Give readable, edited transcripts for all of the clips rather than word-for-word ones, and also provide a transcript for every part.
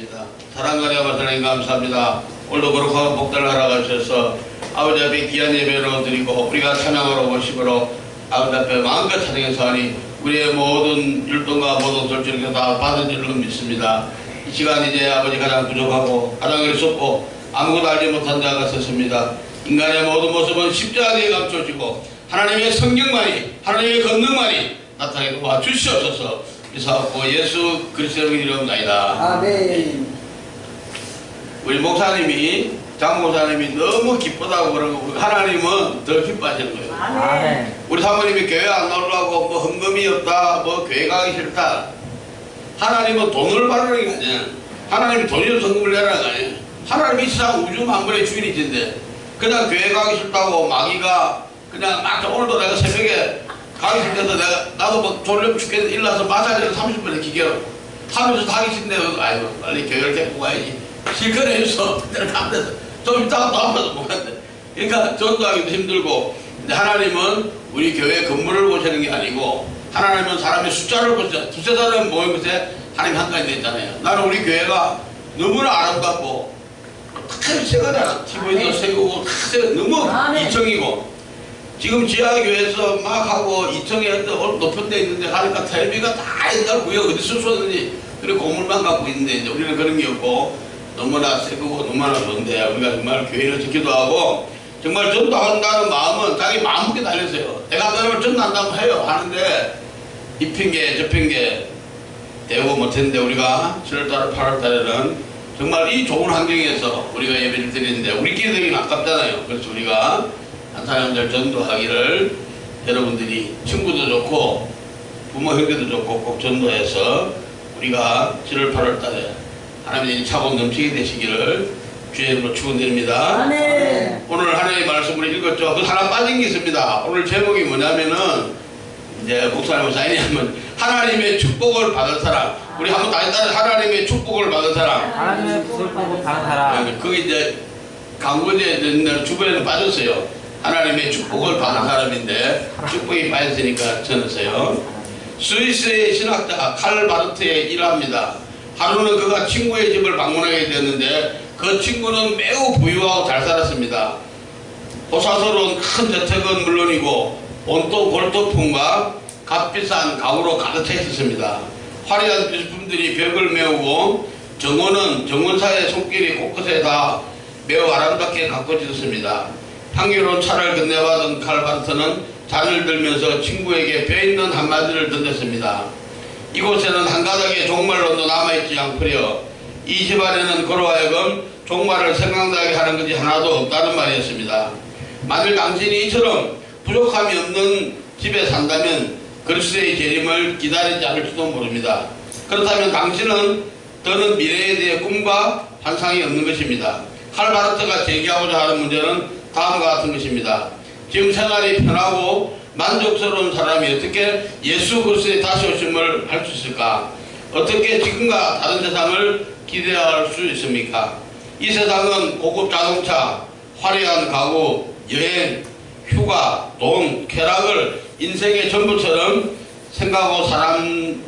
기도드리겠습니다. 사랑하리 아버지 하나님 감사합니다. 오늘도 거룩하고 복달을 허락하셔서 아버지 앞에 귀한 예배로 드리고 우리가 찬양하러 모시므로 아버지 앞에 마음껏 찬양해서 하니 우리의 모든 율동과 모든 솔직을 다 받은 줄로 믿습니다. 이 시간 이제 아버지 가장 부족하고 가장 어리석고 아무것도 알지 못한 자가 섰습니다. 인간의 모든 모습은 십자가 뒤에 감춰지고 하나님의 성령만이 하나님의 권능만이 나타나게 도와주시옵소서. 이사하고 예수 그리스도의 이름나이다. 아멘. 우리 목사님이 장 목사님이 너무 기쁘다고 그러고 하나님은 더 기뻐하시는 거예요. 아멘. 우리 사모님이 교회 안 나오려고 뭐 헌금이 없다, 뭐 교회 가기 싫다. 하나님은 돈을 받으는 게 아니야. 하나님이 돈이 없어 헌금을 내라는 거 아니에요. 하나님이 세상 우주 만물의 주인이신데 그냥 교회 가기 싫다고 마귀가 그냥 막 오늘도 내가 새벽에 가기 싫대서 나도 뭐 졸려 죽겠는데 일어나서 마사지를 30분에 기계로 하면서 가기 싫은데 아이고 빨리 교회를 데리고 가야지. 실컷 해서 내가 안 돼서 좀 이따가 또 한 번도 못 간대. 그러니까 전도하기도 힘들고. 근데 하나님은 우리 교회 건물을 보시는 게 아니고 하나님은 사람의 숫자를 보시죠. 두세 사람 모인 것에 하나님 한 가지 됐잖아요. 나는 우리 교회가 너무나 아름답고 다 새거잖아. TV도 새고 다 새고 너무 이청이고 지금 지하교회에서 막 하고 2층에 높은 데 있는데 가니까 텔레비가 다 옛날 구역 어디서 쏘는지 그리고 고물만 갖고 있는데 이제 우리는 그런 게 없고 너무나 새거고 너무나 좋은데 우리가 정말 교회를 지키도 하고 정말 전도한다는 마음은 자기 마음먹게 달렸어요. 내가 그러면 전도한다고 해요. 하는데 이 핑계 저 핑계 대고 못했는데 우리가 7월달 8월달에는 정말 이 좋은 환경에서 우리가 예배를 드리는데 우리끼리 되긴 아깝잖아요. 그래서 우리가 한 사람들 전도하기를 여러분들이 친구도 좋고 부모 형제도 좋고 꼭 전도해서 우리가 7월 8월 달에 하나님의 차고 넘치게 되시기를 주의 이름으로 축원드립니다. 오늘 하나님의 말씀을 읽었죠. 그 하나 빠진 게 있습니다. 오늘 제목이 뭐냐면은 이제 목사님 사인하면 하나님의 축복을 받은 사람. 우리 한번 다시 따라 하나님의 축복을 받은 사람. 하나님의 축복을 받은 사람. 그게 이제 강구제 주변에는 빠졌어요. 하나님의 축복을 받은 사람인데 축복이 빠졌으니까 전했어요. 스위스의 신학자 칼 바르트에 일합니다. 하루는 그가 친구의 집을 방문하게 되었는데 그 친구는 매우 부유하고 잘 살았습니다. 호사스러운 큰 저택은 물론이고 온통 골토품과 값비싼 가구로 가득 차 있었습니다. 화려한 필수품들이 벽을 메우고 정원은 정원사의 손길이 곳곳에 다 매우 아름답게 가꿔졌습니다. 향기로운 차를 건네받은 칼바르트는 잔을 들면서 친구에게 배있는 한마디를 던졌습니다. 이곳에는 한 가닥의 종말론도 남아있지 않구려. 이 집안에는 그로 하여금 종말을 생각나게 하는 것이 하나도 없다는 말이었습니다. 만일 당신이 이처럼 부족함이 없는 집에 산다면 그리스도의 재림을 기다리지 않을지도 모릅니다. 그렇다면 당신은 더는 미래에 대해 꿈과 환상이 없는 것입니다. 칼바르트가 제기하고자 하는 문제는 다음과 같은 것입니다. 지금 생활이 편하고 만족스러운 사람이 어떻게 예수 그리스도의 다시 오심을 할 수 있을까? 어떻게 지금과 다른 세상을 기대할 수 있습니까? 이 세상은 고급 자동차, 화려한 가구, 여행, 휴가, 돈, 쾌락을 인생의 전부처럼 생각하는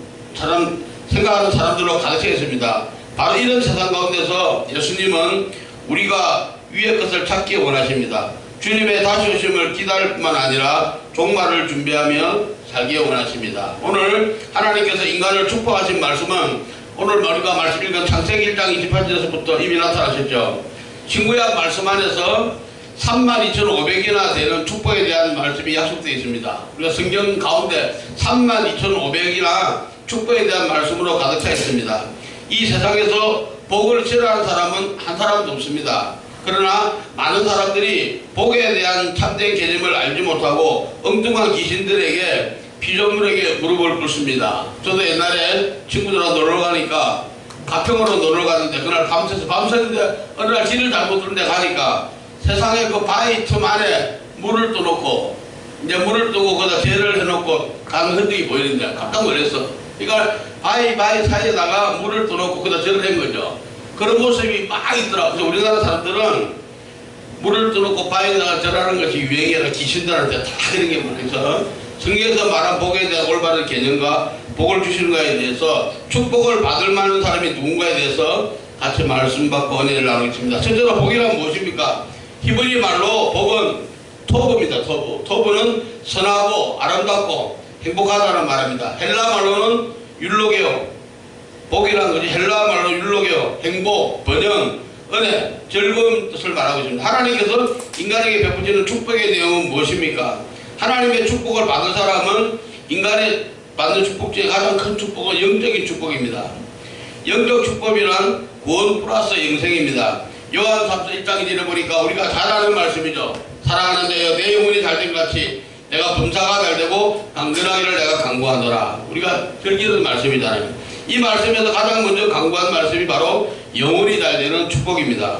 사람들로 가르치겠습니다. 바로 이런 세상 가운데서 예수님은 우리가 위의 것을 찾기 원하십니다. 주님의 다시 오심을 기다릴 뿐만 아니라 종말을 준비하며 살기 원하십니다. 오늘 하나님께서 인간을 축복하신 말씀은 오늘 우리가 말씀 읽은 창세기 1장 28절에서부터 이미 나타나셨죠. 신구약 말씀 안에서 32,500이나 되는 축복에 대한 말씀이 약속되어 있습니다. 우리가 성경 가운데 32,500이나 축복에 대한 말씀으로 가득 차 있습니다. 이 세상에서 복을 싫어하는 사람은 한 사람도 없습니다. 그러나 많은 사람들이 복에 대한 참된 개념을 알지 못하고 엉뚱한 귀신들에게 피조물에게 무릎을 꿇습니다. 저도 옛날에 친구들하고 놀러 가니까 가평으로 놀러 갔는데 그날 밤새는데 어느 날 길을 잘못 들은데 가니까 세상에 그 바위 틈 안에 물을 떠놓고 이제 물을 뜨고 거기다 재를 해놓고 가는 흔적이 보이는데 깜짝 놀랐어. 그러니까 바위 사이에다가 물을 떠놓고 거기다 재를 한 거죠. 그런 모습이 막 있더라고요. 그래서 우리나라 사람들은 물을 떠놓고 바위에다가 절하는 것이 유행이 아니라 귀신들한테 다 그런 게 많아서 성경에서 말한 복에 대한 올바른 개념과 복을 주시는가에 대해서 축복을 받을 만한 사람이 누군가에 대해서 같이 말씀받고 은혜를 나누겠습니다. 첫째로 복이란 무엇입니까? 히브리 말로 복은 토브입니다. 토브는 선하고 아름답고 행복하다는 말입니다. 헬라 말로는 율로게요. 복이라는 것이 헬라 말로 율로게요. 행복, 번영, 은혜, 즐거운 뜻을 말하고 있습니다. 하나님께서 인간에게 베푸시는 축복의 내용은 무엇입니까? 하나님의 축복을 받은 사람은 인간의 받는 축복 중에 가장 큰 축복은 영적인 축복입니다. 영적 축복이란 구원 플러스 영생입니다. 요한 3서 1장 1절에 보니까 우리가 잘 아는 말씀이죠. 사랑하는 자여 내 영혼이 잘된 같이 내가 범사가 잘되고 강건하기를 내가 간구하노라. 우리가 즐기는 말씀이잖아요. 이 말씀에서 가장 먼저 간구한 말씀이 바로 영혼이 잘되는 축복입니다.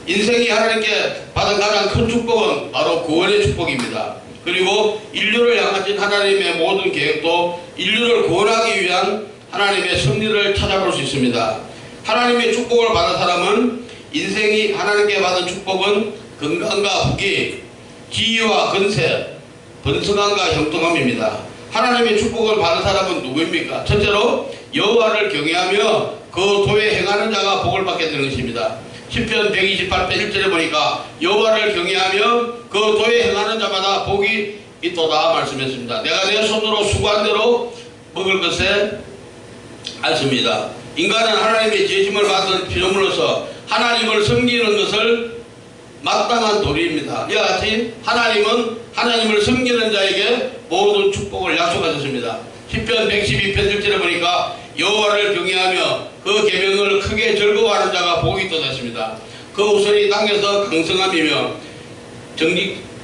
인생이 하나님께 받은 가장 큰 축복은 바로 구원의 축복입니다. 그리고 인류를 향하신 하나님의 모든 계획도 인류를 구원하기 위한 하나님의 섭리를 찾아볼 수 있습니다. 하나님의 축복을 받은 사람은 인생이 하나님께 받은 축복은 건강과福기, 지위와 건세, 번성함과 형통함입니다. 하나님의 축복을 받은 사람은 누구입니까? 첫째로 여호와를 경외하며 그 도에 행하는 자가 복을 받게 되는 것입니다. 시편 128편 1절에 보니까 여호와를 경외하며 그 도에 행하는 자마다 복이 있도다 말씀했습니다. 내가 내 손으로 수고한 대로 먹을 것에 않습니다. 인간은 하나님의 지으심을 받은 피조물로서 하나님을 섬기는 것을 마땅한 도리입니다. 이와 같이 하나님은 하나님을 섬기는 자에게 모든 축복을 약속하셨습니다. 시편 112편 1절에 보니까 여호와를 경외하며 그 계명을 크게 즐거워하는 자가 복이 있도다 했습니다. 그 후손이 땅에서 강성함이며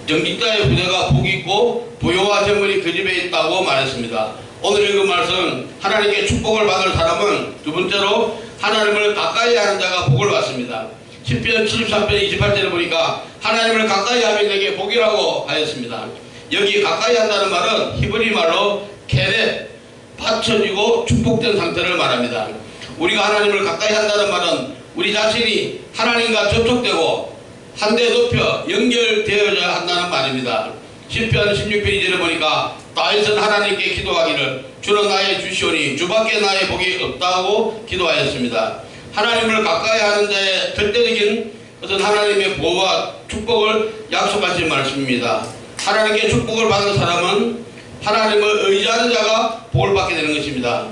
정직자의 부대가 복이 있고 부요와 재물이 그 집에 있다고 말했습니다. 오늘 읽은 말씀 하나님께 축복을 받을 사람은 두 번째로 하나님을 가까이 하는 자가 복을 받습니다. 시편 73편 28절에 보니까 하나님을 가까이 하면 내게 복이라고 하였습니다. 여기 가까이 한다는 말은 히브리 말로 케렛, 받쳐지고 축복된 상태를 말합니다. 우리가 하나님을 가까이 한다는 말은 우리 자신이 하나님과 접촉되고 한데 높여 연결되어야 한다는 말입니다. 시편 16편 2절에 보니까 다윗은 하나님께 기도하기를 주는 나의 주시오니 주밖에 나의 복이 없다고 기도하였습니다. 하나님을 가까이 하는 자의 절대적인 것은 하나님의 보호와 축복을 약속하신 말씀입니다. 하나님께 축복을 받은 사람은 하나님을 의지하는 자가 복을 받게 되는 것입니다.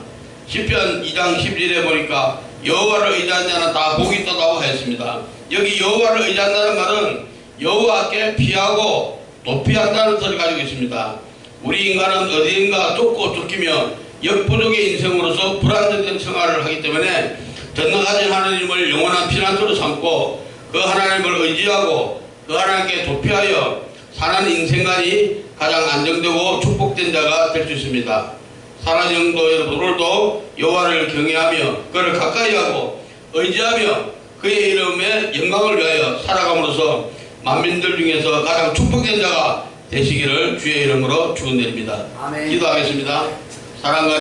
시편 2장 11절에 보니까 여호와를 의지하는 자는 다 복이 있다고 하였습니다. 여기 여호와를 의지한다는 말은 여호와께 피하고 도피한다는 뜻을 가지고 있습니다. 우리 인간은 어디인가 쫓고 쫓기며 역부족의 인생으로서 불안정된 생활을 하기 때문에 전능하신 하나님을 영원한 피난처로 삼고 그 하나님을 의지하고 그 하나님께 도피하여 사는 인생관이 가장 안정되고 축복된 자가 될 수 있습니다. 사랑하는 성도 여러분들도 여호와를 경외하며 그를 가까이 하고 의지하며 그의 이름의 영광을 위하여 살아감으로써 만민들 중에서 가장 축복된 자가 되시기를 주의 이름으로 축원드립니다. 아멘. 기도하겠습니다. 사랑과